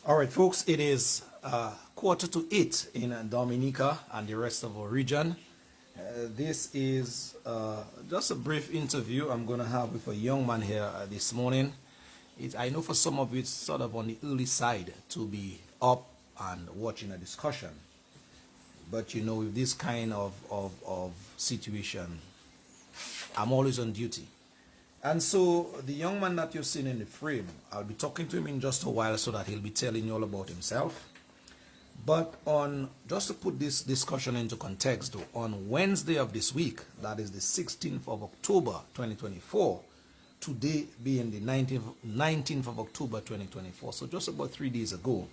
All right, folks, it is 7:45 in Dominica and the rest of our region. This is just a brief interview I'm going to have with a young man here this morning. I know for some of you it's sort of on the early side to be up and watching a discussion. But you know, with this kind of situation, I'm always on duty. And so the young man that you've seen in the frame, I'll be talking to him in just a while so that he'll be telling you all about himself. But just to put this discussion into context, on Wednesday of this week, that is the 16th of October 2024, today being the 19th of October 2024, so just about 3 days ago,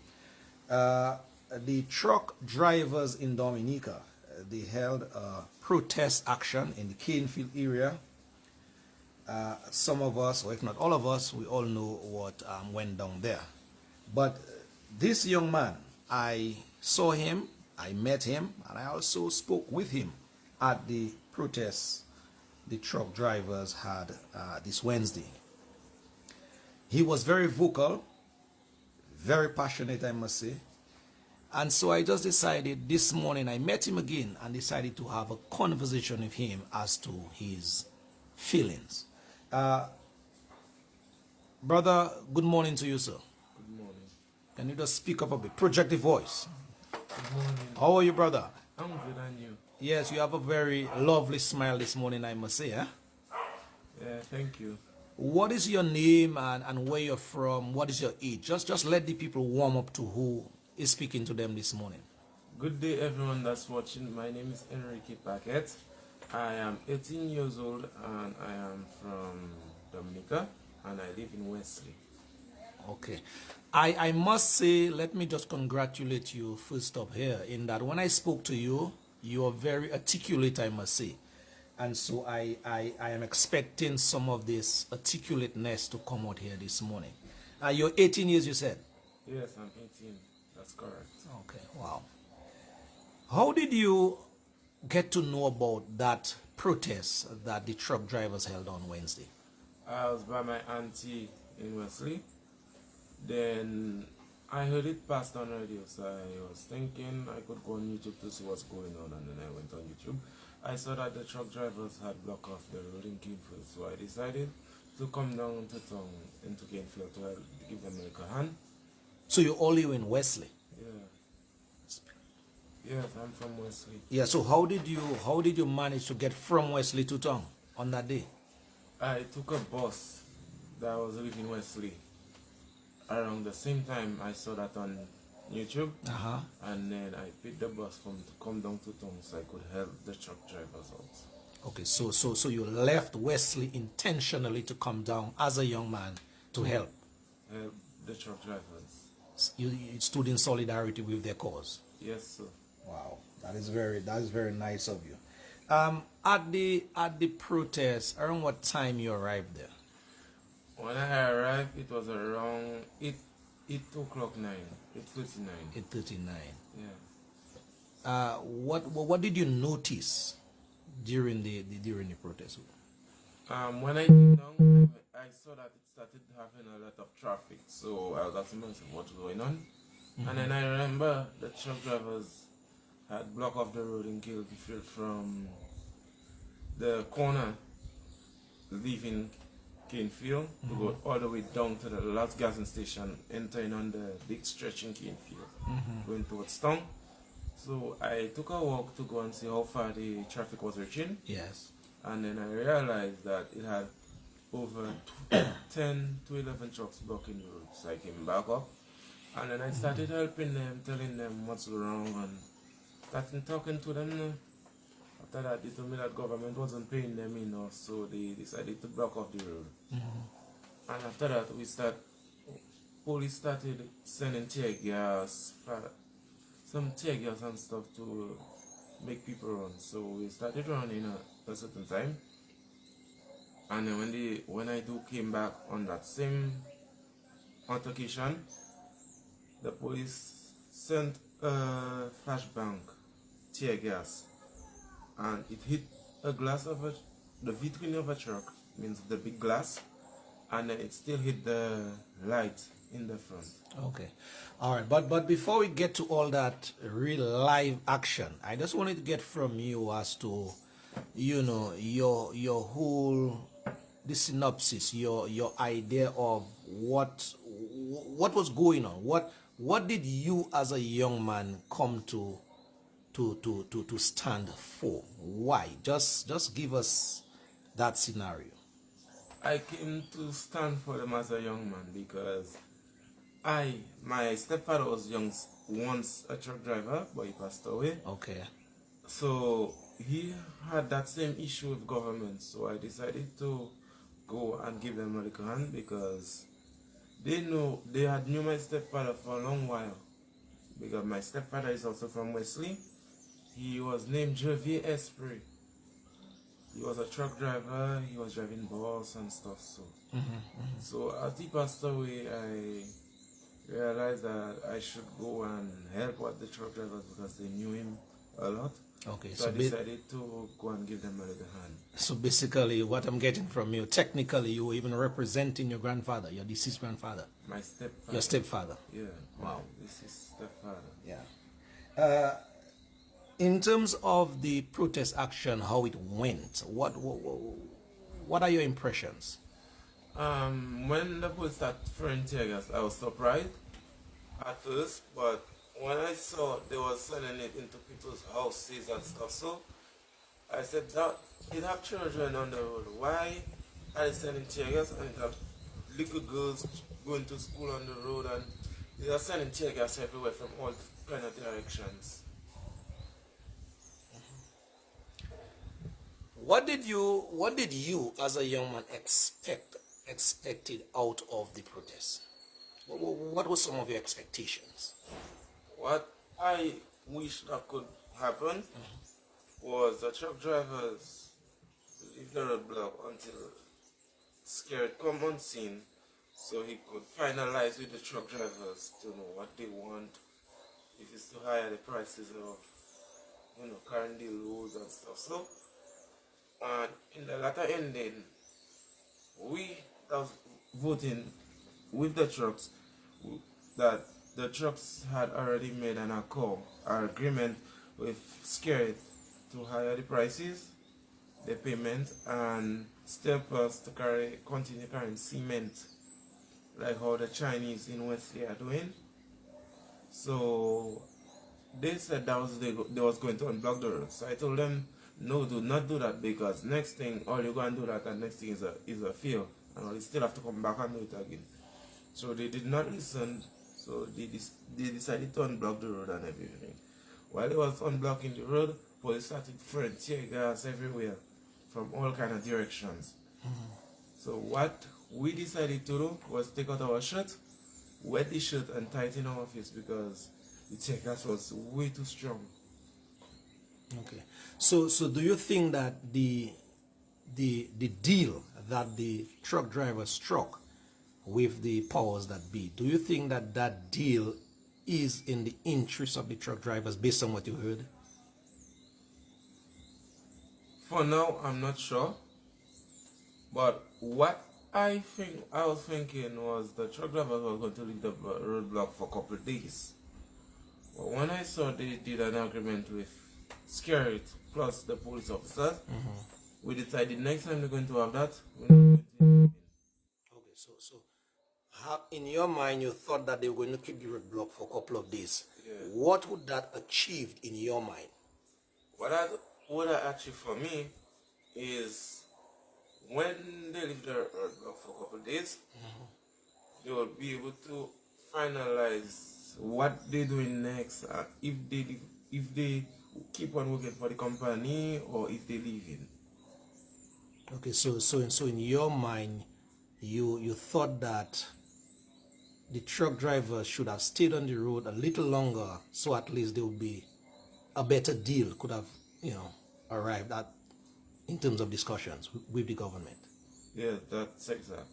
the truck drivers in Dominica, they held a protest action in the Canefield area. Some of us, or if not all of us, we all know what went down there. But this young man, I saw him, I met him, and I also spoke with him at the protests the truck drivers had this Wednesday. He was very vocal, very passionate, I must say. And so I just decided this morning, I met him again and decided to have a conversation with him as to his feelings. Brother, good morning to you, sir. Good morning. Can you just speak up a bit? Project the voice. Good morning. How are you, brother? I'm good, and you? Yes, you have a very lovely smile this morning, I must say. Eh? Yeah, thank you. What is your name and where you're from? What is your age? Just let the people warm up to who is speaking to them this morning. Good day, everyone that's watching. My name is Enrique Pacquette. I am 18 years old, and I am from Dominica, and I live in Wesley. Okay. I must say, let me just congratulate you first up here in that when I spoke to you, you are very articulate, I must say. And so I am expecting some of this articulateness to come out here this morning. You're 18 years, you said? Yes, I'm 18. That's correct. Okay, wow. How did you get to know about that protest that the truck drivers held on Wednesday? I was by my auntie in Wesley. Then I heard it passed on radio, so I was thinking I could go on YouTube to see what's going on, and then I went on YouTube. I saw that the truck drivers had blocked off the road in Canefield, so I decided to come down to town into Canefield to give them like a hand. So you all live in Wesley? Yeah. Yes, I'm from Wesley. Yeah, so how did you manage to get from Wesley to town on that day? I took a bus that was leaving Wesley. Around the same time I saw that on YouTube, and then I picked the bus to come down to town so I could help the truck drivers out. Okay, so you left Wesley intentionally to come down as a young man to help The truck drivers. You stood in solidarity with their cause. Yes, sir. Wow, that is very nice of you. At the protest, around what time you arrived there? When I arrived, it was around 8:09. 8:39. 8:39. Yeah. What did you notice during the protest? When I came down, I saw that it started having a lot of traffic, so I was asking myself what's going on. And then I remember the truck drivers had blocked off the road in Canefield from the corner leaving Canefield to go all the way down to the last gasoline station, entering on the big stretch in Canefield, going towards town. So I took a walk to go and see how far the traffic was reaching. Yes. And then I realized that it had over 10 to 11 trucks blocking the road. So I came back up, and then I started helping them, telling them what's wrong, and started talking to them. After that, they told me that government wasn't paying them enough, so they decided to block off the road. And after that, police started sending tear gas, some tear gas and stuff to make people run. So we started running at a certain time. And then when I came back on that same altercation, the police sent a flashbang tear gas, and it hit a glass of the vitrine of a truck, means the big glass, and then it still hit the light in the front. Okay. All right. But before we get to all that real live action, I just wanted to get from you as to, you know, your whole the synopsis, your idea of what was going on. What did you as a young man come to stand for? Why? Just give us that scenario. I came to stand for them as a young man because my stepfather was once a truck driver, but he passed away. Okay. So he had that same issue with government. So I decided to go and give them a little hand because they had knew my stepfather for a long while. Because my stepfather is also from Wesley. He was named Javier Esprit. He was a truck driver. He was driving bus and stuff. So as he passed away, I realized that I should go and help out the truck drivers because they knew him a lot. Okay, so I decided to go and give them a little hand. So basically, what I'm getting from you, technically, you were even representing your grandfather, your deceased grandfather. My stepfather. Your stepfather. Yeah. Wow. This is stepfather. Yeah. In terms of the protest action, how it went, what are your impressions? When the police started throwing tear gas, I was surprised at first, but when I saw they were sending it into people's houses and stuff, so I said that it have children on the road. Why are they sending tear gas and it have little girls going to school on the road, and they are sending tear gas everywhere from all kind of directions? What did you as a young man expected out of the protest? What were some of your expectations? What I wish that could happen was the truck drivers leave the roadblock until Scared come on scene, so he could finalize with the truck drivers to know what they want, if it's to higher the prices of, carrying the loads and stuff. So, and in the latter ending, we that was voting with the trucks, that the trucks had already made an agreement with Scared to higher the prices, the payment, and step us to continue carrying cement, like how the Chinese in Wesley are doing. So they said they was going to unblock the road. So I told them, no, do not do that, because next thing, all you're going to do that, and next thing is a fail, and you still have to come back and do it again. So they did not listen. So they decided to unblock the road and everything. While they was unblocking the road, police started throwing tear gas everywhere from all kind of directions. So what we decided to do was take out our shirt, wet the shirt, and tighten our face because the tear gas was way too strong. Okay. So do you think that the deal that the truck driver struck with the powers that be, do you think that deal is in the interest of the truck drivers based on what you heard? For now, I'm not sure. But what I was thinking was the truck drivers were going to leave the roadblock for a couple of days. But when I saw they did an agreement with Scared plus the police officers, we decided next time we're going to have that, we're not going to. Okay, so in your mind you thought that they were going to keep the roadblock for a couple of days. Yeah. What would that achieve in your mind? What I achieve for me is when they leave the roadblock for a couple of days, they will be able to finalize what they're doing next, if they keep on working for the company or if they leave in. Okay, so in your mind, you thought that the truck drivers should have stayed on the road a little longer, so at least there would be a better deal could have, arrived at in terms of discussions with the government. Yeah, that's exact.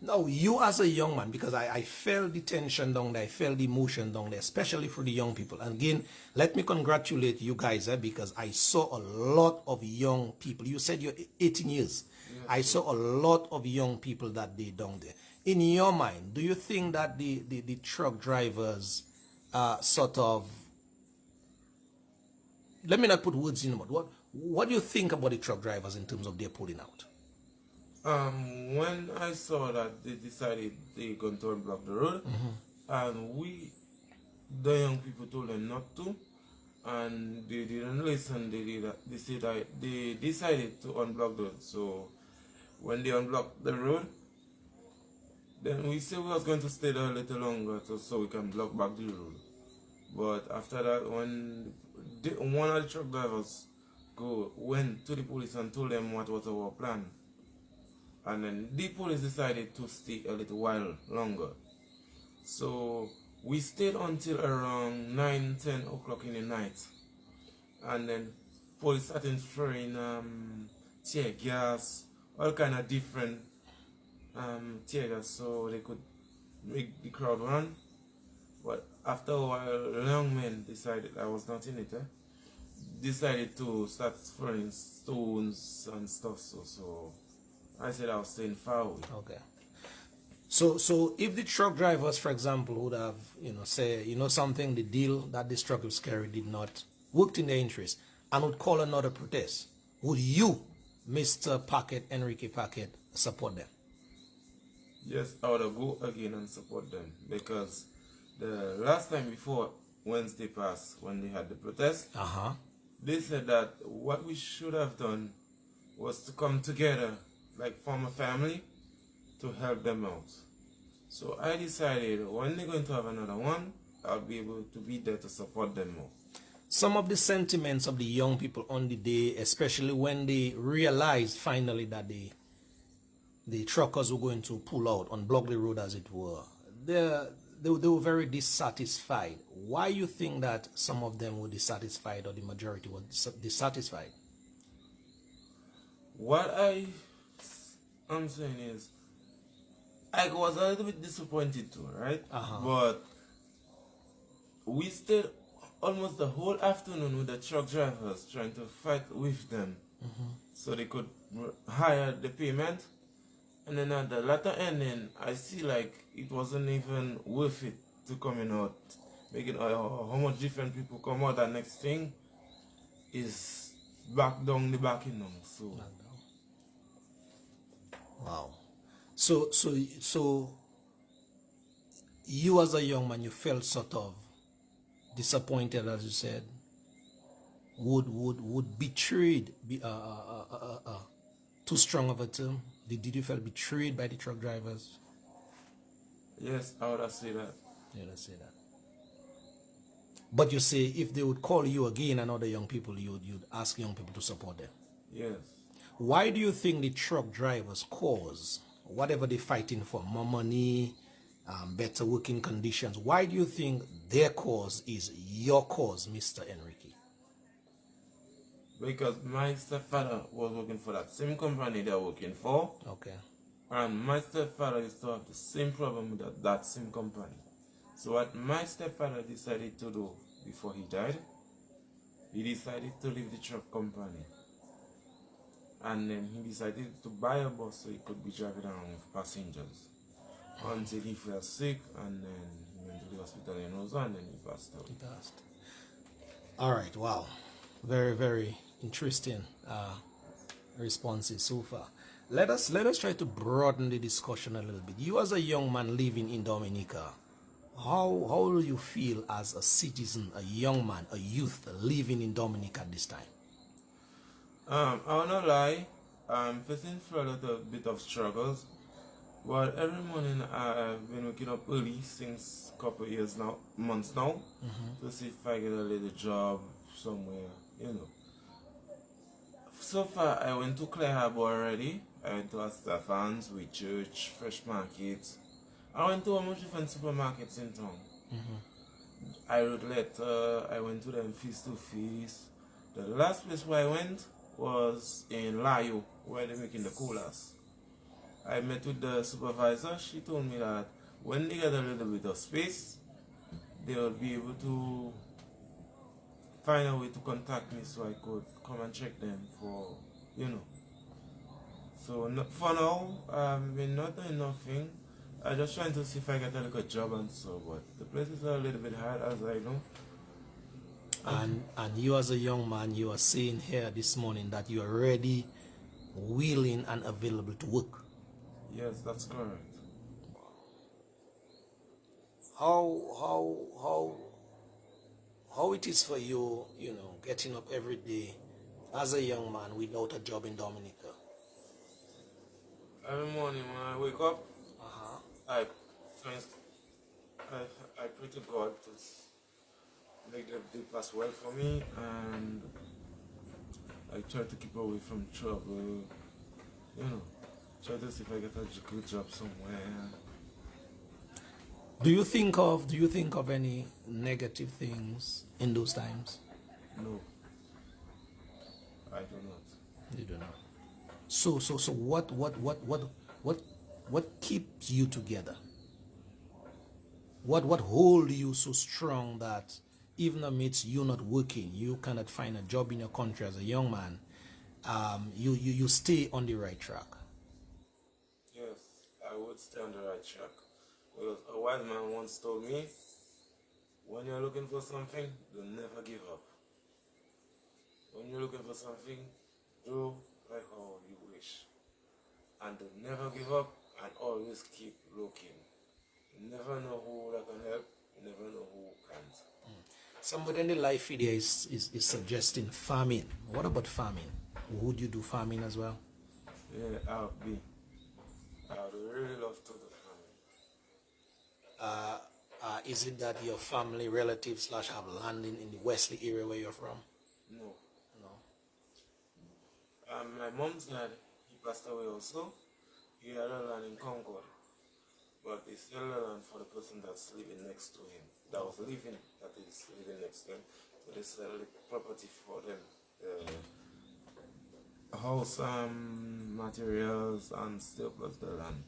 Now, you as a young man, because I felt the tension down there, I felt the emotion down there, especially for the young people. And again, let me congratulate you guys, because I saw a lot of young people. You said you're 18 years. I saw a lot of young people that day down there. In your mind, do you think that the truck drivers sort of, let me not put words in your mouth. What do you think about the truck drivers in terms of their pulling out? When I saw that they decided they're going to unblock the road, and the young people told them not to, and they didn't listen. They said that they decided to unblock the road. So when they unblocked the road, then we said we was going to stay there a little longer so we can block back the road. But after that, when one of the truck drivers went to the police and told them what was our plan, and then the police decided to stay a little while longer. So we stayed until around 9-10 o'clock in the night, and then police started throwing tear gas, all kind of different tear gas, so they could make the crowd run. But after a while, the young men decided, I was not in it, decided to start throwing stones and stuff. So I said I was staying far away. Okay. So if the truck drivers, for example, would have, say, something, the deal that this truck was carried did not worked in their interest, and would call another protest, would you, Mr. Pacquette, Enrique Pacquette, support them? Yes, I would go again and support them, because the last time before Wednesday passed, when they had the protest, they said that what we should have done was to come together, like form a family, to help them out. So I decided when they're going to have another one, I'll be able to be there to support them more. Some of the sentiments of the young people on the day, especially when they realized finally that the truckers were going to pull out, unblock the road as it were, they were very dissatisfied. Why you think that some of them were dissatisfied, or the majority were dissatisfied? What I'm saying is, I was a little bit disappointed too, right? But we stayed almost the whole afternoon with the truck drivers trying to fight with them so they could hire the payment. And then at the latter ending, I see like it wasn't even worth it to coming out, making how much different people come out. The next thing is back down the back, So wow. So you as a young man, you felt sort of disappointed, as you said, would betrayed be too strong of a term? Did you feel betrayed by the truck drivers? Yes, I would have said that. You would say that. But you say if they would call you again and other young people, you'd ask young people to support them. Yes. Why do you think the truck drivers cause, whatever they're fighting for, more money, better working conditions, why do you think their cause is your cause, Mr. Enrique? Because my stepfather was working for that same company they're working for. Okay. And my stepfather used to have the same problem with that same company. So what my stepfather decided to do before he died, he decided to leave the truck company. And then he decided to buy a bus so he could be driving around with passengers. Until he fell sick, and then he went to the hospital in Rosa, and then he passed away. He passed. All right, wow. Very, very interesting responses so far. Let us try to broaden the discussion a little bit. You as a young man living in Dominica, how do you feel as a citizen, a young man, a youth living in Dominica at this time? I will not lie, I'm facing through a little bit of struggles, but every morning I've been waking up early since a couple of years now, months now, to see if I get a little job somewhere, So far I went to Clare Harbour already. I went to Stefan's, with Church, Fresh Market. I went to almost different supermarkets in town. I wrote letter, I went to them face to face. The last place where I went was in Layo, where they're making the coolers. I met with the supervisor. She told me that when they get a little bit of space, they will be able to find a way to contact me so I could come and check them for, So no, for now, I've been not doing nothing. I just trying to see if I get a little job and so, but the place is a little bit hard as I know. And you as a young man, you are saying here this morning that you are ready, willing and available to work. Yes, that's correct. How it is for you, getting up every day as a young man without a job in Dominica? Every morning when I wake up, Uh-huh. I, I pray to God to make the day pass well for me, and I try to keep away from trouble, try to see if I get a good job somewhere. Do you think of any negative things in those times? No, I do not. You do not. So what keeps you together? What hold you so strong that even amidst you not working, you cannot find a job in your country as a young man, you stay on the right track? Yes, I would stay on the right track. Because a wise man once told me, when you're looking for something, don't never give up. When you're looking for something, do like how you wish. And don't never give up, and always keep looking. You never know who that can help, you never know who can't. Somebody in the live video is suggesting farming. What about farming? Would you do farming as well? Yeah, I would really love to do farming. Is it that your family, relatives, have land in the Wesley area where you're from? No. No. My mom's dad, he passed away also. He had a land in Concord. But he still a land for the person that's living next to him. That is living next to him. So they sell the property for them. House materials and still plus the land.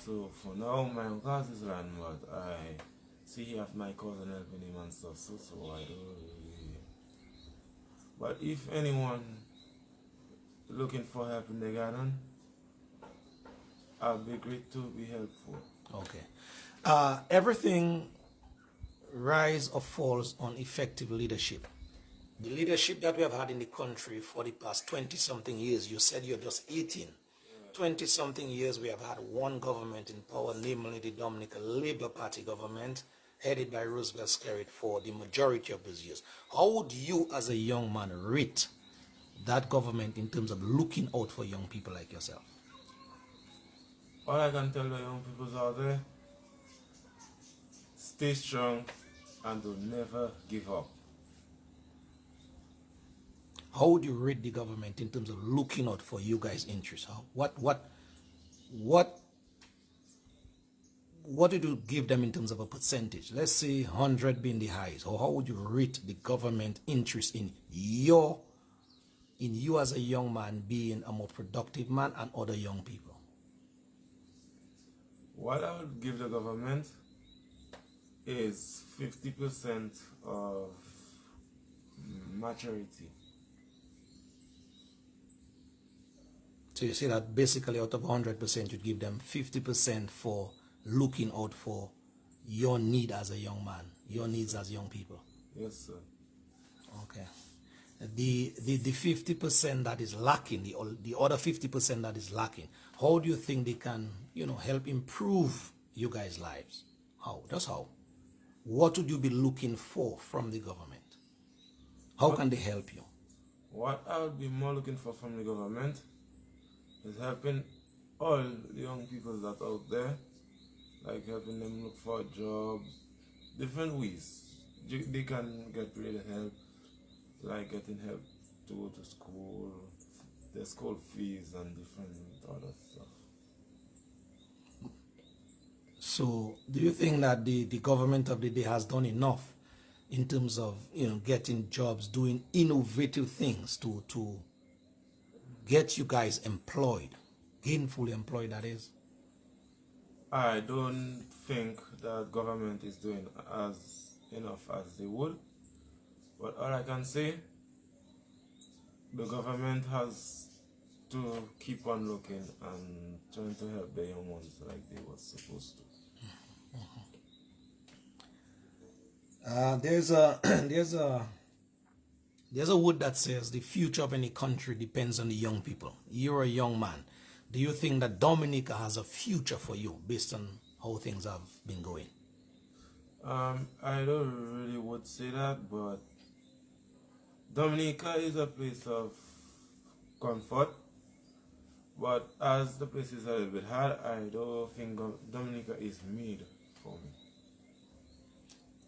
So for now, my uncle has his land, but I see he have my cousin helping him and stuff, so I don't really. But if anyone looking for help in the garden, I'll be great to be helpful. Okay. Everything rise or falls on effective leadership. The leadership that we have had in the country for the past 20-something years, you said you're just 18. 20-something years we have had one government in power, namely the Dominican Labour Party government, headed by Roosevelt Skerrit for the majority of those years. How would you as a young man rate that government in terms of looking out for young people like yourself? All I can tell the young people out there, stay strong and don't never give up. How would you rate the government in terms of looking out for you guys' interests? What did you give them in terms of a percentage? Let's say 100 being the highest. Or how would you rate the government interest in you as a young man being a more productive man and other young people? What I would give the government is 50% of maturity. So you say that basically out of 100%, you'd give them 50% for looking out for your need as a young man, your needs as young people. Yes, sir. Okay. The 50% that is lacking, the other 50% that is lacking, how do you think they can, help improve you guys' lives? How? Just how? What would you be looking for from the government? How can they help you? What I would be more looking for from the government is helping all the young people that are out there, like helping them look for a job, different ways. They can get real help, like getting help to go to school, their school fees and different other stuff. So do you think that the government of the day has done enough in terms of getting jobs, doing innovative things to get you guys employed, gainfully employed, that is? I don't think that government is doing as enough as they would, but all I can say, the government has to keep on looking and trying to help the young ones like they were supposed to. There's a there's a word that says the future of any country depends on the young people. You're a young man. Do you think that Dominica has a future for you based on how things have been going? I don't really would say that, but Dominica is a place of comfort. But as the place is a little bit hard, I don't think Dominica is made for me.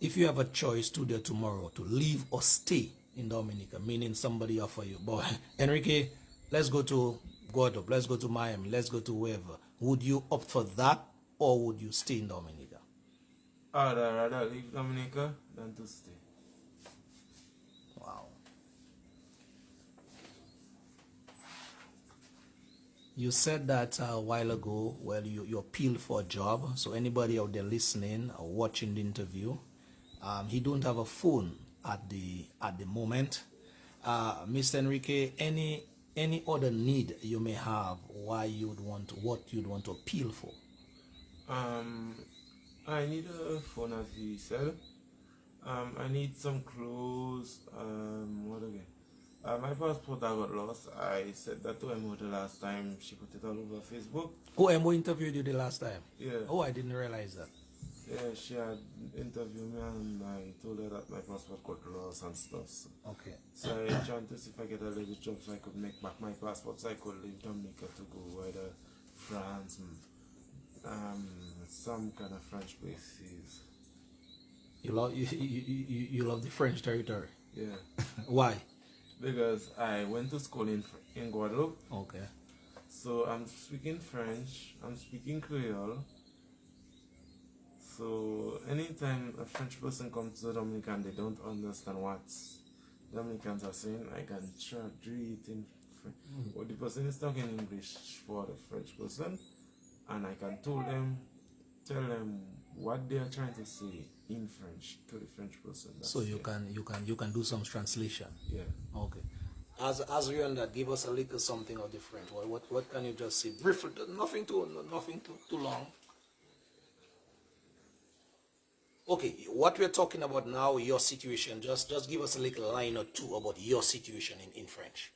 If you have a choice today or tomorrow to leave or stay in Dominica, meaning somebody offer you, boy, Enrique, let's go to Guadeloupe, let's go to Miami, let's go to wherever, would you opt for that or would you stay in Dominica? I'd rather leave Dominica than to stay. Wow. You said that a while ago, well, you appealed for a job. So anybody out there listening or watching the interview, he don't have a phone at the moment. Mr. Enrique, any other need you may have, what you'd want to appeal for? I need a phone, as he said. I need some clothes. What again? My passport I got lost. I said that to Emma the last time. She put it all over Facebook. Oh, Emma interviewed you the last time? Yeah. Oh, I didn't realize that. Yeah, she had interviewed me and I told her that my passport got lost and stuff. So. Okay. So I trying to see if I get a little job so I could make back my passport so I could leave Dominica to go either France, some kind of French places. You love the French territory? Yeah. Why? Because I went to school in Guadeloupe. Okay. So I'm speaking French, I'm speaking Creole. So anytime a French person comes to Dominica and they don't understand what Dominicans are saying, I can try to read it in French. Or the person is talking English for the French person, and I can tell them what they are trying to say in French to the French person. So you can do some translation. Yeah. Okay. As we on that, give us a little something of the French. What can you just say briefly? Nothing too long. Okay, what we're talking about now, your situation. Just give us a little line or two about your situation in French.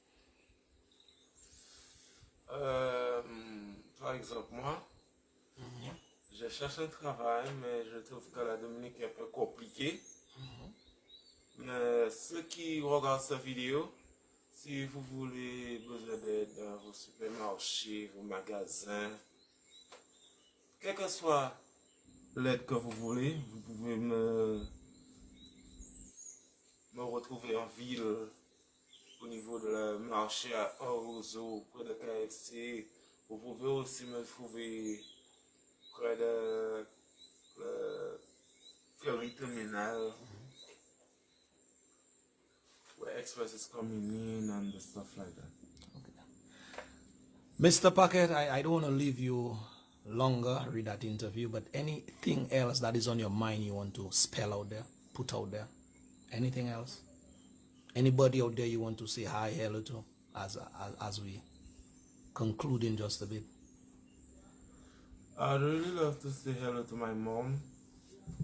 Par exemple, moi, je cherche un travail, mais je trouve que la Dominique est un peu compliquée. Mais ceux qui regardent cette vidéo, si vous voulez besoin d'aide dans vos supermarchés, vos magasins, quel que soit l'aide que vous voulez, vous pouvez me retrouver en ville au niveau de la marché à Roseau, près de KFC. Vous pouvez aussi me trouver près de ferry terminal where express is coming in and the stuff like that. Okay. Mr. Pacquette, I don't want to leave you longer read that interview, but anything else that is on your mind you want to spell out there, put out there? Anything else? Anybody out there you want to say hi, hello to as we conclude in just a bit? I'd really love to say hello to my mom,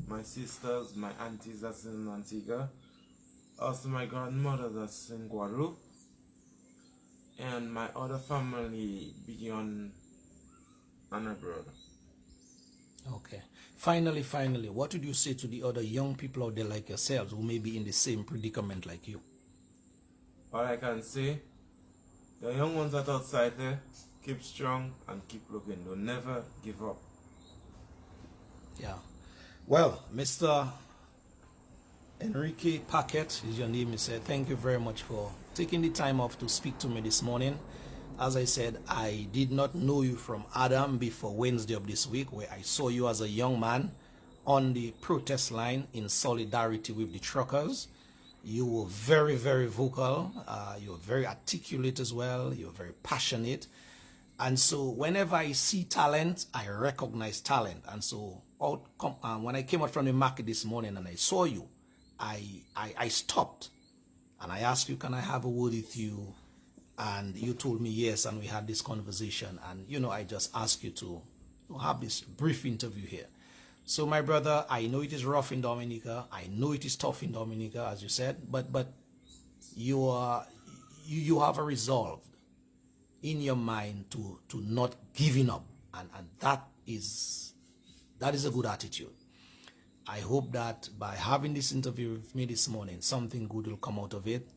my sisters, my aunties that's in Antigua, also my grandmother that's in Guadeloupe, and my other family beyond and abroad. Okay. Finally, what would you say to the other young people out there like yourselves who may be in the same predicament like you? All I can say, the young ones that are outside there, keep strong and keep looking. Don't never give up. Yeah. Well, Mr. Enrique Pacquette is your name. He said, thank you very much for taking the time off to speak to me this morning. As I said, I did not know you from Adam before Wednesday of this week, where I saw you as a young man on the protest line in solidarity with the truckers. You were very, very vocal. You were very articulate as well. You were very passionate. And so whenever I see talent, I recognize talent. And so when I came out from the market this morning and I saw you, I stopped and I asked you, can I have a word with you? And you told me yes, and we had this conversation. And, you know, I just asked you to have this brief interview here. So, my brother, I know it is rough in Dominica. I know it is tough in Dominica, as you said. But you have a resolve in your mind to not giving up. And that is a good attitude. I hope that by having this interview with me this morning, something good will come out of it.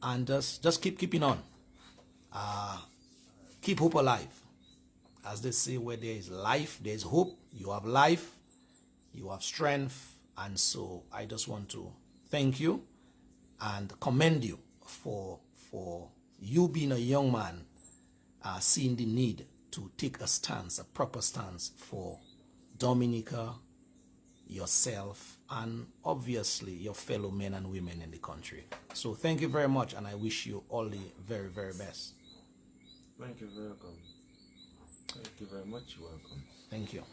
And just keeping on. Keep hope alive. As they say, where there is life, there is hope. You have life, you have strength. And so I just want to thank you and commend you for you being a young man, seeing the need to take a stance, a proper stance for Dominica, yourself, and obviously your fellow men and women in the country. So thank you very much, and I wish you all the very, very best. Thank you, welcome. Thank you very much, you're welcome. Thank you.